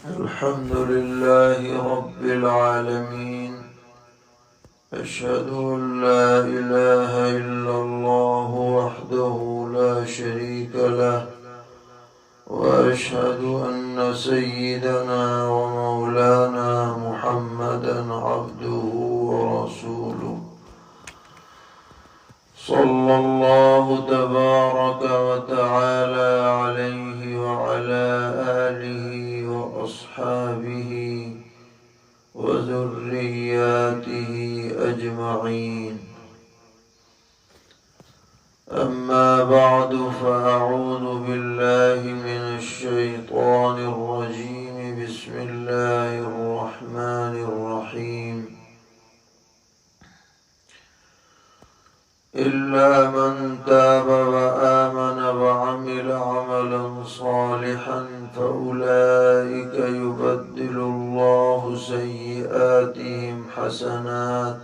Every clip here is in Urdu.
الحمد لله رب العالمين. أشهد أن لا إله إلا الله وحده لا شريك له، وأشهد أن سيدنا ومولانا محمدا عبده ورسوله، صلى الله تبارك وتعالى عليه وعلى آله وأصحابه وذرياته أجمعين. أما بعد، فأعوذ بالله من الشيطان الرجيم. بسم الله الرحمن الرحيم. إلا من تاب وآمن وعمل عملا صالحا فأولئك يبدل الله سيئاتهم حسنات،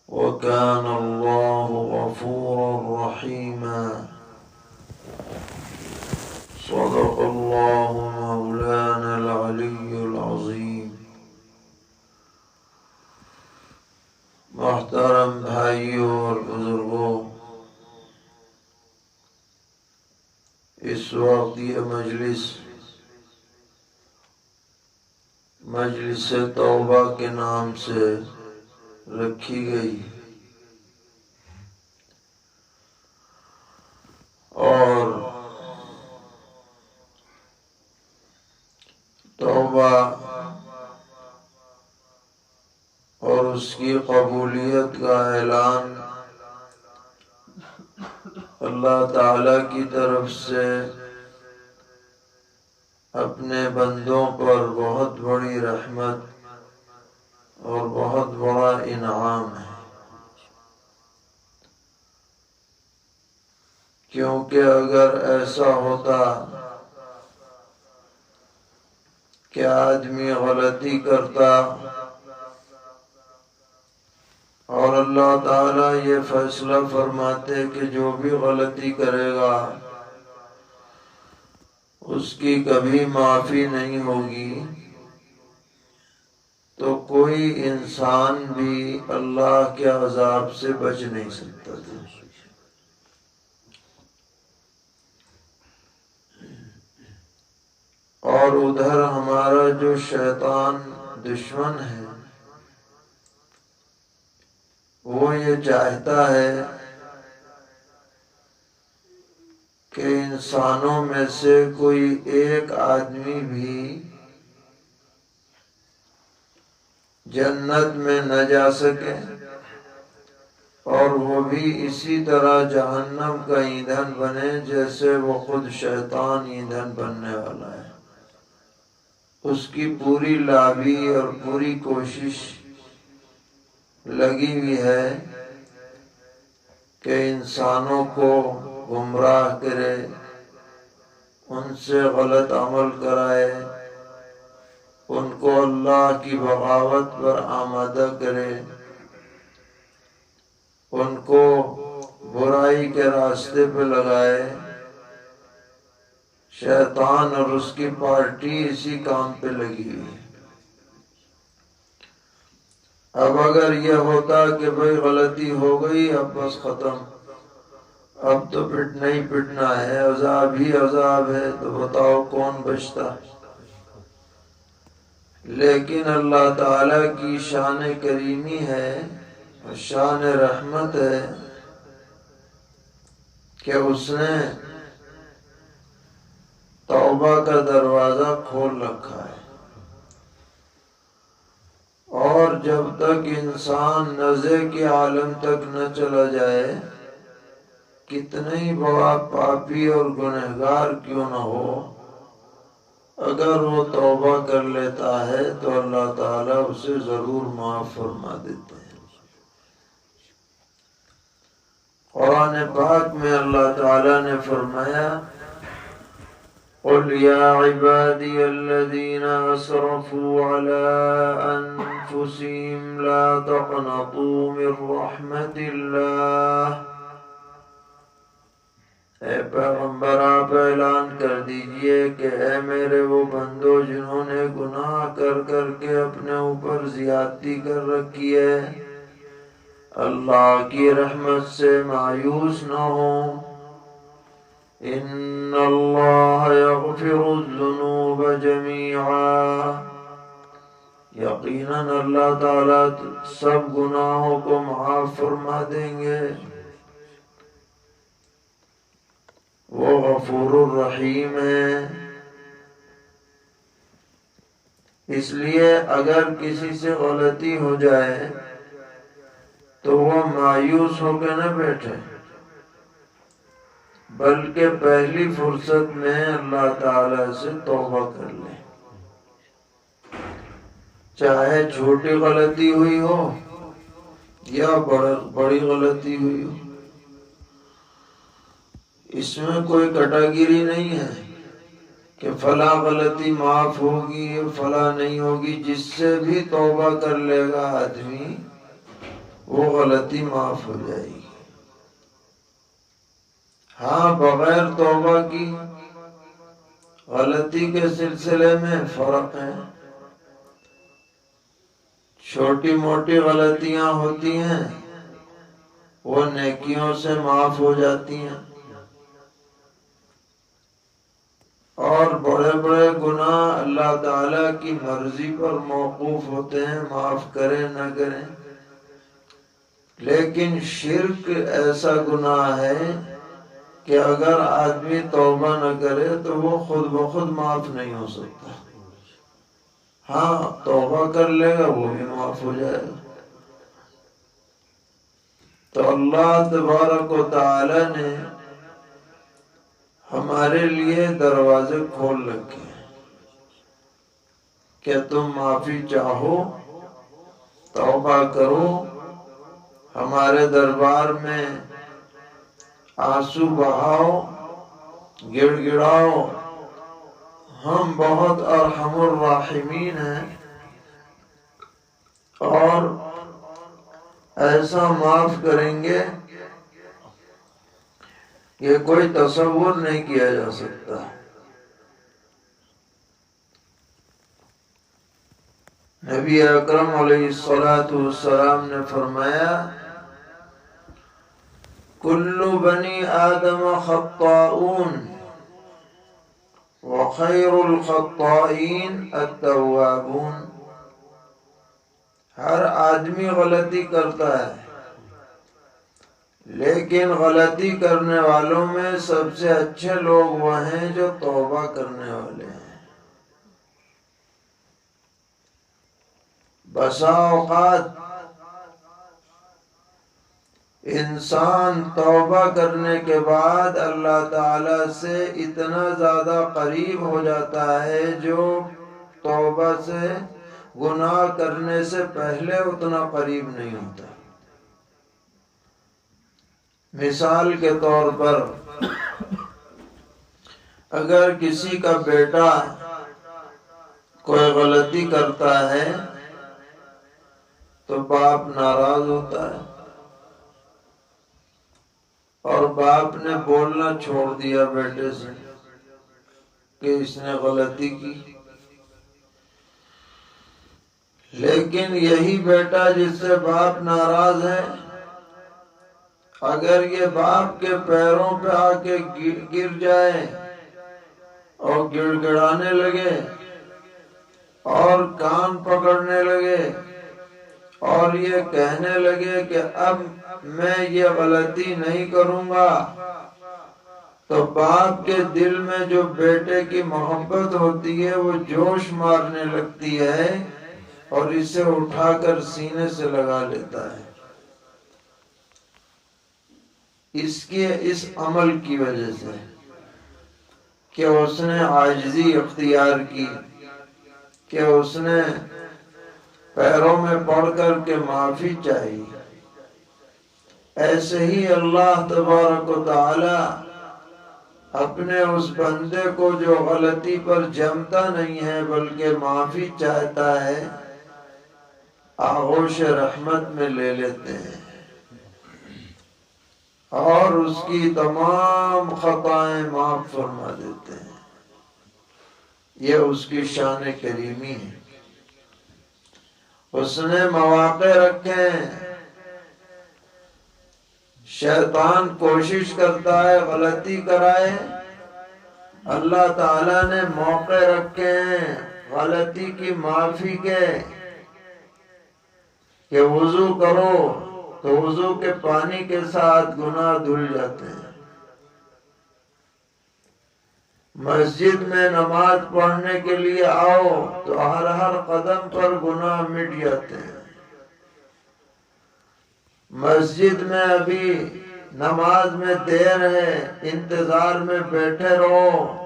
وكان الله غفورا رحيما. صدق الله مولانا العلي العظيم. محترم بھائیوں اور بزرگوں، اس وقت یہ مجلس توبہ کے نام سے رکھی گئی، اور توبہ اور اس کی قبولیت کا اعلان اللہ تعالی کی طرف سے اپنے بندوں پر بہت بڑی رحمت اور بہت بڑا انعام ہے، کیونکہ اگر ایسا ہوتا کہ آدمی غلطی کرتا اور اللہ تعالیٰ یہ فیصلہ فرماتے کہ جو بھی غلطی کرے گا اس کی کبھی معافی نہیں ہوگی، تو کوئی انسان بھی اللہ کے عذاب سے بچ نہیں سکتا تھا۔ اور ادھر ہمارا جو شیطان دشمن ہے، وہ یہ چاہتا ہے کہ انسانوں میں سے کوئی ایک آدمی بھی جنت میں نہ جا سکے، اور وہ بھی اسی طرح جہنم کا ایندھن بنے جیسے وہ خود شیطان ایندھن بننے والا ہے۔ اس کی پوری لابی اور پوری کوشش لگی ہوئی ہے کہ انسانوں کو گمراہ کرے، ان سے غلط عمل کرائے، ان کو اللہ کی بغاوت پر آمادہ کرے، ان کو برائی کے راستے پہ لگائے۔ شیطان اور اس کی پارٹی اسی کام پہ لگی ہوئی ہے۔ اب اگر یہ ہوتا کہ بھئی غلطی ہو گئی، اب بس ختم، اب تو پٹنا ہی پٹنا ہے، عذاب ہی عذاب ہے، تو بتاؤ کون بچتا؟ لیکن اللہ تعالی کی شان کریمی ہے اور شان رحمت ہے کہ اس نے توبہ کا دروازہ کھول رکھا ہے، اور جب تک انسان نزع کے عالم تک نہ چلا جائے، کتنے ہی بڑا پاپی اور گنہگار کیوں نہ ہو، اگر وہ توبہ کر لیتا ہے تو اللہ تعالیٰ اسے ضرور معاف فرما دیتے ہیں۔ قرآن پاک میں اللہ تعالیٰ نے فرمایا: قل يا عبادي الذين أسرفوا على أنفسهم لا تقنطوا من رحمة الله اے پیغمبر آپ اعلان کر دیجئے کہ اے میرے وہ بندو جنہوں نے گناہ کر کر کے اپنے اوپر زیادتی کر رکھی ہے، اللہ کی رحمت سے مایوس نہ ہوں۔ ان اللہ یغفر الذنوب جمیعا، یقیناً اللہ تعالیٰ سب گناہوں کو معاف فرما دیں گے، وہ غفور الرحیم ہے۔ اس لیے اگر کسی سے غلطی ہو جائے تو وہ مایوس ہو کے نہ بیٹھے، بلکہ پہلی فرصت میں اللہ تعالی سے توبہ کر لے، چاہے چھوٹی غلطی ہوئی ہو یا بڑی غلطی ہوئی ہو۔ اس میں کوئی کٹاگیری نہیں ہے کہ فلاں غلطی معاف ہوگی فلاں نہیں ہوگی۔ جس سے بھی توبہ کر لے گا آدمی وہ غلطی معاف ہو جائے گی۔ ہاں، بغیر توبہ کی غلطی کے سلسلے میں فرق ہے۔ چھوٹی موٹی غلطیاں ہوتی ہیں وہ نیکیوں سے معاف ہو جاتی ہیں، اور بڑے بڑے گناہ اللہ تعالی کی مرضی پر موقوف ہوتے ہیں، معاف کریں نہ کریں۔ لیکن شرک ایسا گناہ ہے کہ اگر آدمی توبہ نہ کرے تو وہ خود بخود معاف نہیں ہو سکتا۔ ہاں، توبہ کر لے گا وہ بھی معاف ہو جائے گا۔ تو اللہ تبارک و تعالی نے ہمارے لیے دروازے کھول رکھے ہیں کہ تم معافی چاہو، توبہ کرو، ہمارے دربار میں آنسو بہاؤ، گڑ گڑاؤ، ہم بہت ارحم الراحمین ہیں، اور ایسا معاف کریں گے یہ کوئی تصور نہیں کیا جا سکتا۔ نبی اکرم علیہ السلام نے فرمایا کل بنی آدم خطاؤون وخیر الخطائین التوابون، ہر آدمی غلطی کرتا ہے، لیکن غلطی کرنے والوں میں سب سے اچھے لوگ وہ ہیں جو توبہ کرنے والے ہیں۔ بسا اوقات انسان توبہ کرنے کے بعد اللہ تعالی سے اتنا زیادہ قریب ہو جاتا ہے جو توبہ سے، گناہ کرنے سے پہلے اتنا قریب نہیں ہوتا۔ مثال کے طور پر اگر کسی کا بیٹا کوئی غلطی کرتا ہے تو باپ ناراض ہوتا ہے، اور باپ نے بولنا چھوڑ دیا بیٹے سے کہ اس نے غلطی کی، لیکن یہی بیٹا جس سے باپ ناراض ہے، اگر یہ باپ کے پیروں پہ آ کے گر جائے اور گڑ گڑانے لگے اور کان پکڑنے لگے اور یہ کہنے لگے کہ اب میں یہ غلطی نہیں کروں گا، تو باپ کے دل میں جو بیٹے کی محبت ہوتی ہے وہ جوش مارنے لگتی ہے اور اسے اٹھا کر سینے سے لگا لیتا ہے۔ اس عمل کی وجہ سے کہ اس نے عاجزی اختیار کی، کہ اس نے پیروں میں پڑ کر کے معافی چاہی۔ ایسے ہی اللہ تبارک و تعالی اپنے اس بندے کو جو غلطی پر جمتا نہیں ہے بلکہ معافی چاہتا ہے، آغوش رحمت میں لے لیتے ہیں۔ اور اس کی تمام خطائیں معاف فرما دیتے ہیں۔ یہ اس کی شان کریمی ہے۔ اس نے مواقع رکھے ہیں، شیطان کوشش کرتا ہے غلطی کرائے، اللہ تعالیٰ نے موقع رکھے ہیں غلطی کی معافی کے، کہ وضو کرو تو وضو کے پانی کے ساتھ گناہ دھل جاتے ہیں، مسجد میں نماز پڑھنے کے لیے آؤ تو ہر قدم پر گناہ مٹ جاتے ہیں، مسجد میں ابھی نماز میں دیر ہے، انتظار میں بیٹھے رہو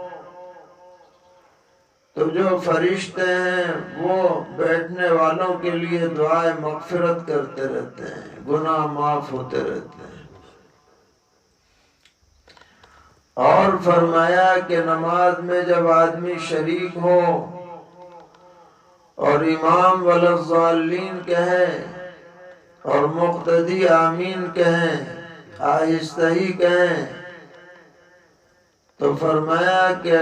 تو جو فرشتے ہیں وہ بیٹھنے والوں کے لیے دعائے مغفرت کرتے رہتے ہیں، گناہ معاف ہوتے رہتے ہیں۔ اور فرمایا کہ نماز میں جب آدمی شریک ہو اور امام والضالین کہے اور مقتدی آمین کہیں، آہستہ ہی کہیں، تو فرمایا کہ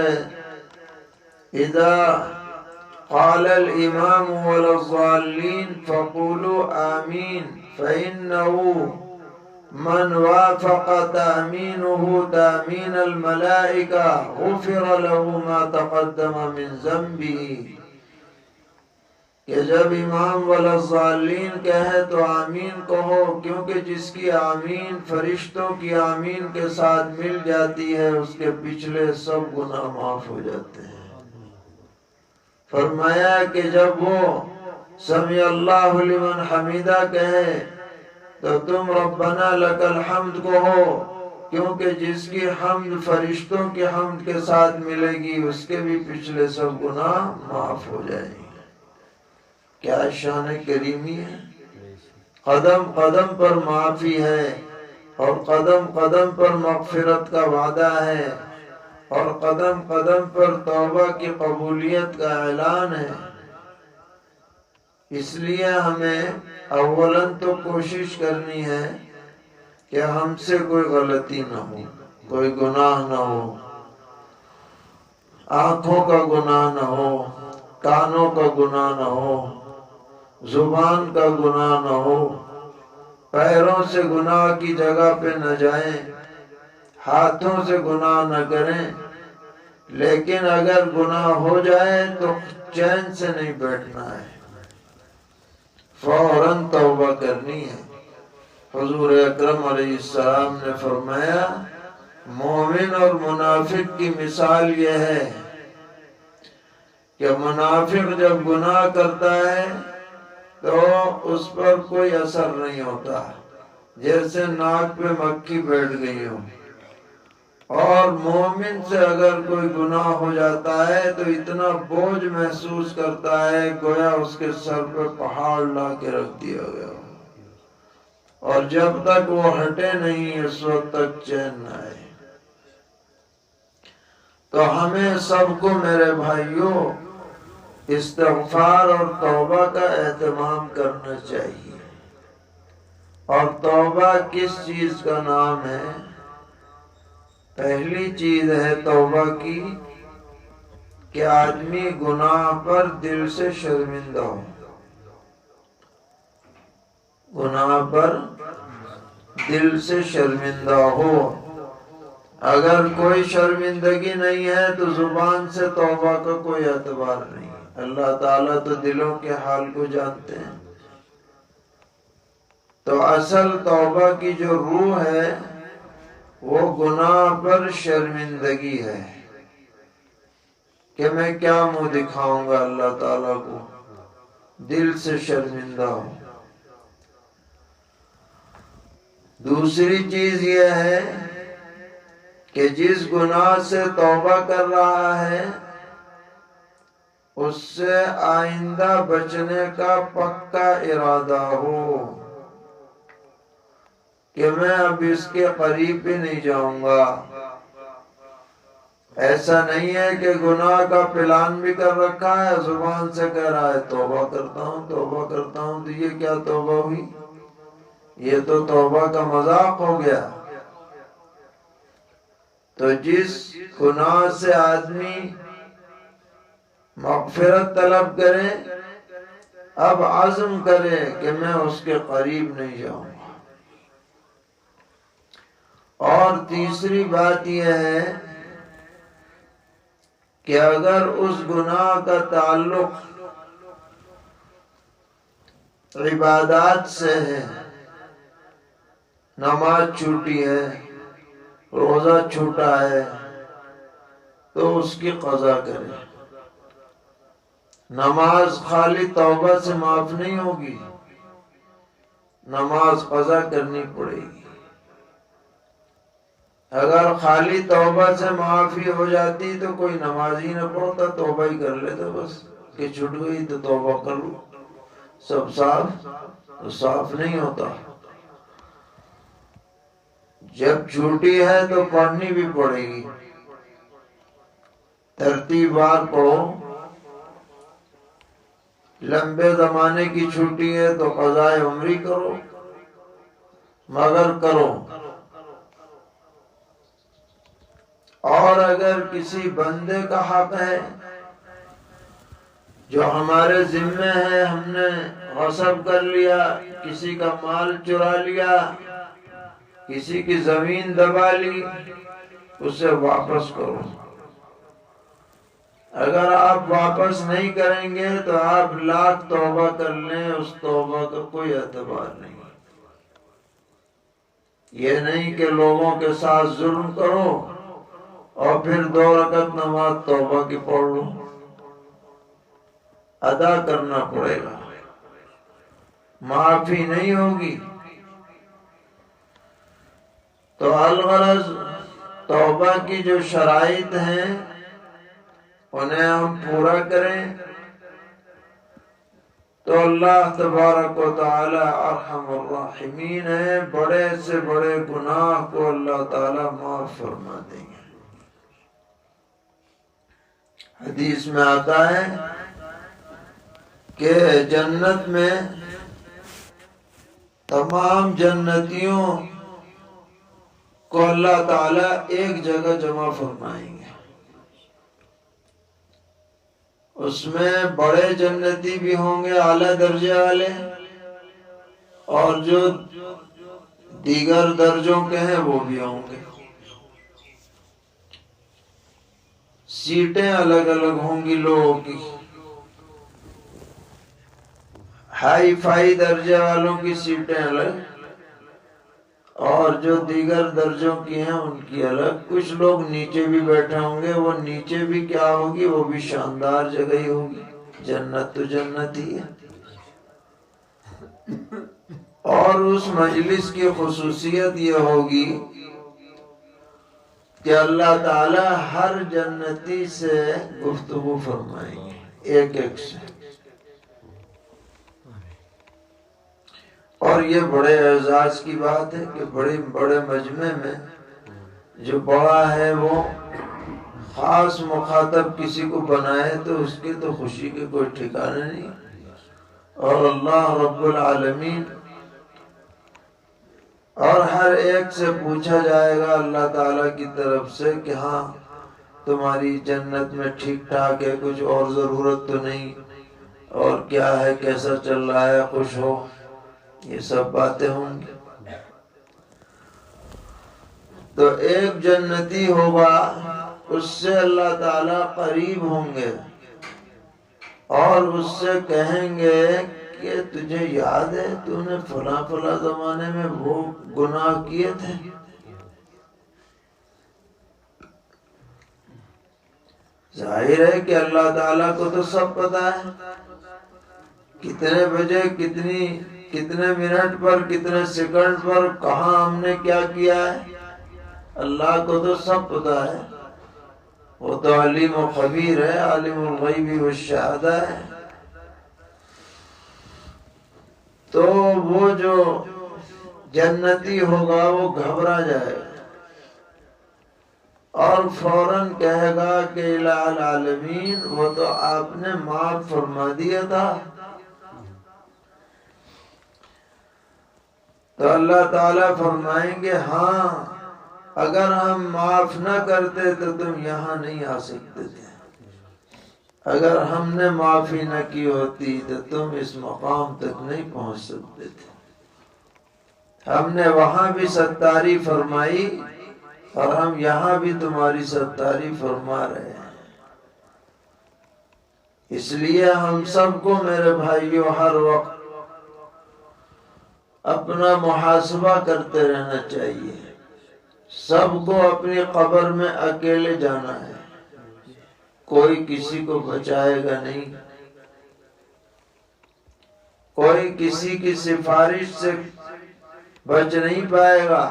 اذا قال الامام والضالین فقولوا آمین فإنه من وافق تأمینه تأمین الملائکہ غفر له ما تقدم من ذنبه، کہ جب امام والضالین کہے تو آمین کہو، کیونکہ جس کی آمین فرشتوں کی آمین کے ساتھ مل جاتی ہے اس کے پچھلے سب گناہ معاف ہو جاتے ہیں۔ فرمایا کہ جب وہ سمیع اللہ لمن حمیدہ کہے تو تم ربنا لک الحمد کہو، کیونکہ جس کی حمد فرشتوں کی حمد کے ساتھ ملے گی اس کے بھی پچھلے سب گناہ معاف ہو جائیں گے۔ کیا شان کریمی ہے، قدم قدم پر معافی ہے اور قدم قدم پر مغفرت کا وعدہ ہے اور قدم قدم پر توبہ کی قبولیت کا اعلان ہے۔ اس لیے ہمیں اولاً تو کوشش کرنی ہے کہ ہم سے کوئی غلطی نہ ہو، کوئی گناہ نہ ہو، آنکھوں کا گناہ نہ ہو، کانوں کا گناہ نہ ہو، زبان کا گناہ نہ ہو، پیروں سے گناہ کی جگہ پہ نہ جائیں، ہاتھوں سے گناہ نہ کریں، لیکن اگر گناہ ہو جائے تو چین سے نہیں بیٹھنا ہے، فوراً توبہ کرنی ہے۔ حضور اکرم علیہ السلام نے فرمایا مومن اور منافق کی مثال یہ ہے کہ منافق جب گناہ کرتا ہے تو اس پر کوئی اثر نہیں ہوتا، جیسے ناک پہ مکھی بیٹھ گئی ہو، اور مومن سے اگر کوئی گناہ ہو جاتا ہے تو اتنا بوجھ محسوس کرتا ہے گویا اس کے سر پہ پہاڑ لا کے رکھ دیا گیا ہو، اور جب تک وہ ہٹے نہیں اس وقت تک چین نہ آئے۔ تو ہمیں سب کو میرے بھائیوں استغفار اور توبہ کا اہتمام کرنا چاہیے۔ اور توبہ کس چیز کا نام ہے؟ پہلی چیز ہے توبہ کی کہ آدمی گناہ پر دل سے شرمندہ ہو، گناہ پر دل سے شرمندہ ہو۔ اگر کوئی شرمندگی نہیں ہے تو زبان سے توبہ کا کوئی اعتبار نہیں۔ اللہ تعالیٰ تو دلوں کے حال کو جانتے ہیں۔ تو اصل توبہ کی جو روح ہے وہ گناہ پر شرمندگی ہے کہ میں کیا منہ دکھاؤں گا اللہ تعالیٰ کو، دل سے شرمندہ ہوں۔ دوسری چیز یہ ہے کہ جس گناہ سے توبہ کر رہا ہے اس سے آئندہ بچنے کا پکا ارادہ ہو کہ میں اب اس کے قریب بھی نہیں جاؤں گا۔ ایسا نہیں ہے کہ گناہ کا پلان بھی کر رکھا ہے، زبان سے کہہ رہا ہے توبہ کرتا ہوں توبہ کرتا ہوں، تو یہ کیا توبہ ہوئی؟ یہ تو توبہ کا مذاق ہو گیا۔ تو جس گناہ سے آدمی مغفرت طلب کرے اب عزم کرے کہ میں اس کے قریب نہیں جاؤں گا۔ اور تیسری بات یہ ہے کہ اگر اس گناہ کا تعلق عبادات سے ہے، نماز چھوٹی ہے، روزہ چھوٹا ہے، تو اس کی قضا کرے۔ نماز خالی توبہ سے معاف نہیں ہوگی، نماز قضا کرنی پڑے گی۔ اگر خالی توبہ سے معافی ہو جاتی تو کوئی نماز ہی نہ پڑھتا، توبہ ہی کر لیتا بس کہ چھٹ گئی تو توبہ کر لو، سب صاف تو صاف نہیں ہوتا۔ جب چھوٹی ہے تو پڑھنی بھی پڑے گی، ترتیب وار پڑھو۔ لمبے زمانے کی چھٹی ہے تو قضائے عمری کرو، مگر کرو۔ اور اگر کسی بندے کا حق ہے جو ہمارے ذمے ہے، ہم نے غصب کر لیا، کسی کا مال چرا لیا، کسی کی زمین دبا لی، اسے واپس کرو۔ اگر آپ واپس نہیں کریں گے تو آپ لاکھ توبہ کر لیں، اس توبہ کا کوئی اعتبار نہیں۔ یہ نہیں کہ لوگوں کے ساتھ ظلم کرو اور پھر 2 رکعت نماز توبہ کی پڑھ لو، ادا کرنا پڑے گا، معافی نہیں ہوگی۔ تو الغرض توبہ کی جو شرائط ہیں انہیں ہم پورا کریں تو اللہ تبارک و تعالی ارحم الراحمین ہے، بڑے سے بڑے گناہ کو اللہ تعالی معاف فرما دیں گے۔ حدیث میں آتا ہے کہ جنت میں تمام جنتیوں کو اللہ تعالی ایک جگہ جمع فرمائیں گے۔ اس میں بڑے جنتی بھی ہوں گے اعلیٰ درجے والے، اور جو دیگر درجوں کے ہیں وہ بھی ہوں گے۔ سیٹیں الگ الگ ہوں گی لوگوں کی، ہائی فائی درجے والوں کی سیٹیں الگ اور جو دیگر درجوں کی ہیں ان کی الگ۔ کچھ لوگ نیچے بھی بیٹھے ہوں گے، وہ نیچے بھی کیا ہوگی، وہ بھی شاندار جگہ ہی ہوگی۔ جنت تو جنت ہی ہے۔ اور اس مجلس کی خصوصیت یہ ہوگی کہ اللہ تعالی ہر جنتی سے گفتگو فرمائیں گے، ایک ایک سے۔ اور یہ بڑے اعزاز کی بات ہے کہ بڑے مجمع میں جو بڑا ہے وہ خاص مخاطب کسی کو بنائے تو اس کی تو خوشی کے کوئی ٹھکانے نہیں۔ اور اللہ رب العالمین اور ہر ایک سے پوچھا جائے گا اللہ تعالیٰ کی طرف سے کہ ہاں تمہاری جنت میں ٹھیک ٹھاک ہے، کچھ اور ضرورت تو نہیں، اور کیا ہے، کیسا چل رہا ہے، خوش ہو، یہ سب باتیں ہوں گی۔ تو ایک جنتی ہوگا، اس سے اللہ تعالیٰ قریب ہوں گے اور اس سے کہیں گے کہ تجھے یاد ہے تو نے فلاں فلاں زمانے میں وہ گناہ کیے تھے۔ ظاہر ہے کہ اللہ تعالیٰ کو تو سب پتا ہے، کتنے بجے کتنے منٹ پر کتنے سیکنڈ پر کہاں ہم نے کیا کیا ہے، اللہ کو تو سب پتا ہے۔ وہ تو علیم و خبیر ہے، عالم الغیب والشہادہ ہے۔ تو وہ جو جنتی ہوگا وہ گھبرا جائے گا اور فوراً کہے گا کہ الہ العالمین، وہ تو آپ نے معاف فرما دیا تھا۔ تو اللہ تعالیٰ فرمائیں گے ہاں اگر ہم معاف نہ کرتے تو تم یہاں نہیں آ سکتے تھے، اگر ہم نے معافی نہ کی ہوتی تو تم اس مقام تک نہیں پہنچ سکتے تھے۔ ہم نے وہاں بھی ستاری فرمائی اور ہم یہاں بھی تمہاری ستاری فرما رہے ہیں۔ اس لیے ہم سب کو میرے بھائیوں ہر وقت اپنا محاسبہ کرتے رہنا چاہیے۔ سب کو اپنی قبر میں اکیلے جانا ہے، کوئی کسی کو بچائے گا نہیں، کوئی کسی کی سفارش سے بچ نہیں پائے گا۔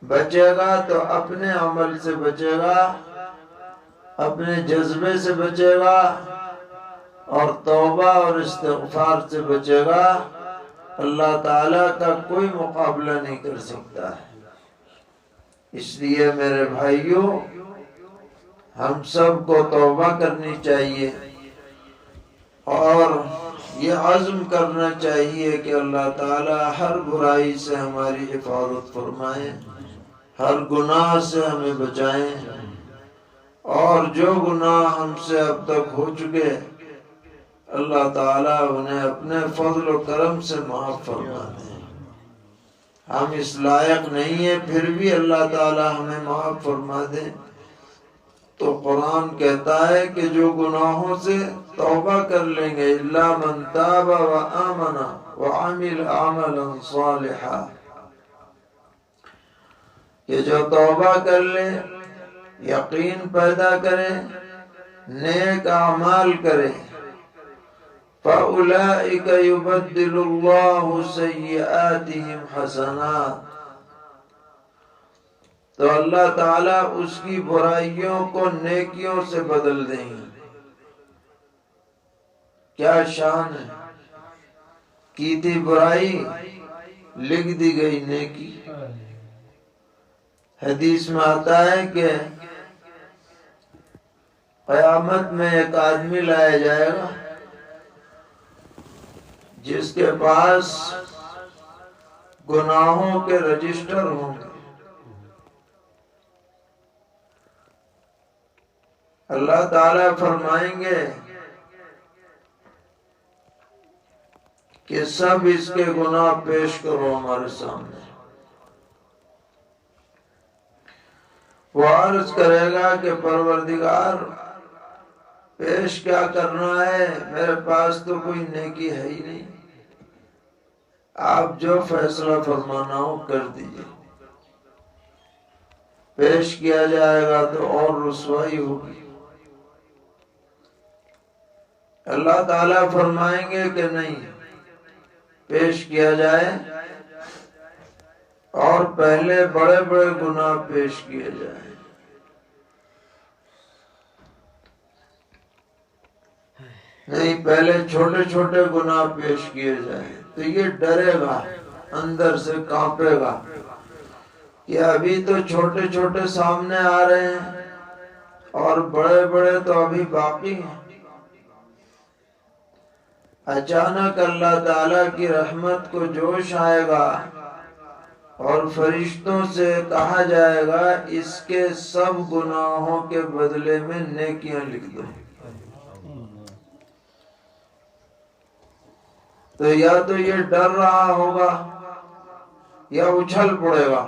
بچے گا تو اپنے عمل سے بچے گا، اپنے جذبے سے بچے گا اور توبہ اور استغفار سے بچے گا۔ اللہ تعالیٰ کا کوئی مقابلہ نہیں کر سکتا ہے۔ اس لیے میرے بھائیوں، ہم سب کو توبہ کرنی چاہیے اور یہ عزم کرنا چاہیے کہ اللہ تعالیٰ ہر برائی سے ہماری حفاظت فرمائے، ہر گناہ سے ہمیں بچائیں، اور جو گناہ ہم سے اب تک ہو چکے اللہ تعالیٰ انہیں اپنے فضل و کرم سے معاف فرما دیں۔ ہم اس لائق نہیں ہیں، پھر بھی اللہ تعالیٰ ہمیں معاف فرما دیں۔ تو قرآن کہتا ہے کہ جو گناہوں سے توبہ کر لیں گے، الا من تاب وآمن وعمل عملا صالحا، کہ جو توبہ کر لے، یقین پیدا کرے، نیک اعمال کرے، فَأُولَئِكَ يُبَدِّلُ اللَّهُ سَيِّئَاتِهِمْ حَسَنَاتٍ، تو اللہ تعالیٰ اس کی برائیوں کو نیکیوں سے بدل دیں گے۔ کیا شان ہے، کی تھی برائی لکھ دی گئی نیکی۔ حدیث میں آتا ہے کہ قیامت میں ایک آدمی لایا جائے گا جس کے پاس گناہوں کے رجسٹر ہوں گے۔ اللہ تعالیٰ فرمائیں گے کہ سب اس کے گناہ پیش کرو ہمارے سامنے۔ وہ عرض کرے گا کہ پروردگار پیش کیا کرنا ہے، میرے پاس تو کوئی نیکی ہے ہی نہیں، آپ جو فیصلہ فرمانا ہو کر دیجئے۔ پیش کیا جائے گا تو اور رسوائی ہوگی۔ اللہ تعالیٰ فرمائیں گے کہ نہیں، پیش کیا جائے اور پہلے بڑے بڑے گناہ پیش کیے جائیں۔ نہیں، پہلے چھوٹے چھوٹے گناہ پیش کیے جائیں۔ تو یہ ڈرے گا، اندر سے کانپے گا کہ ابھی تو چھوٹے چھوٹے سامنے آ رہے ہیں اور بڑے بڑے تو ابھی باقی ہیں۔ اچانک اللہ تعالیٰ کی رحمت کو جوش آئے گا اور فرشتوں سے کہا جائے گا اس کے سب گناہوں کے بدلے میں نیکیاں لکھ دو۔ تو یا تو یہ ڈر رہا ہوگا یا اچھل پڑے گا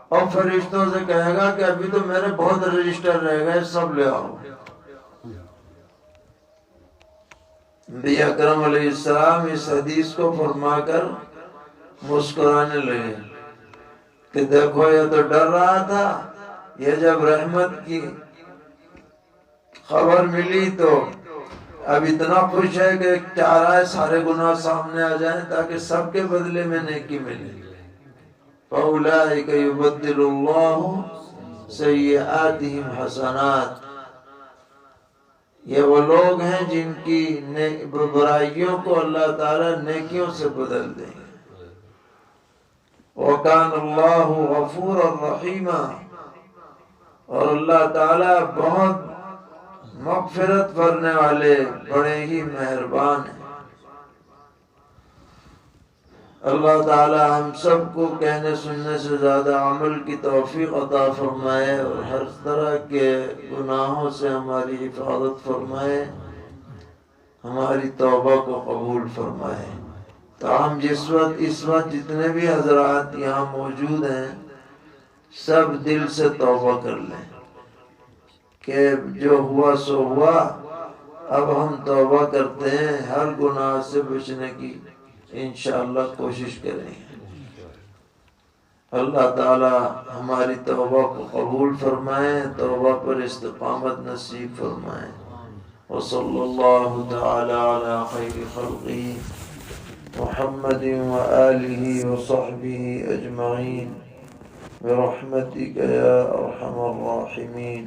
اور فرشتوں سے کہے گا کہ ابھی تو میرے بہت رجسٹر رہ گئے، سب لے آؤ۔ نبی اکرم علیہ السلام اس حدیث کو فرما کر مسکرانے لگے کہ دیکھو یہ تو ڈر رہا تھا، یہ جب رحمت کی خبر ملی تو اب اتنا خوش ہے کہ چاہ رہا ہے سارے گناہ سامنے آ جائیں تاکہ سب کے بدلے میں نیکی ملے۔ فَأُولَئِكَ يُبَدِّلُ اللَّهُ سَيِّئَاتِهِمْ حَسَنَاتٍ، یہ وہ لوگ ہیں جن کی برائیوں کو اللہ تعالیٰ نیکیوں سے بدل دیں گے۔ وَكَانَ اللَّهُ غَفُورًا رَحِيمًا، اور اللہ تعالیٰ بہت مغفرت کرنے والے، بڑے ہی مہربان ہیں۔ اللہ تعالی ہم سب کو کہنے سننے سے زیادہ عمل کی توفیق عطا فرمائے اور ہر طرح کے گناہوں سے ہماری حفاظت فرمائے، ہماری توبہ کو قبول فرمائے۔ تو ہم اس وقت جتنے بھی حضرات یہاں موجود ہیں سب دل سے توبہ کر لیں کہ جو ہوا سو ہوا، اب ہم توبہ کرتے ہیں، ہر گناہ سے بچنے کی انشاءاللہ کوشش کریں گے۔ اللہ تعالی ہماری توبہ کو قبول فرمائے، توبہ پر استقامت نصیب فرمائے۔ وصلی اللہ تعالی علی خیر خلقہ محمد وآلہ وصحبہ اجمعین برحمتک یا ارحم الراحمین۔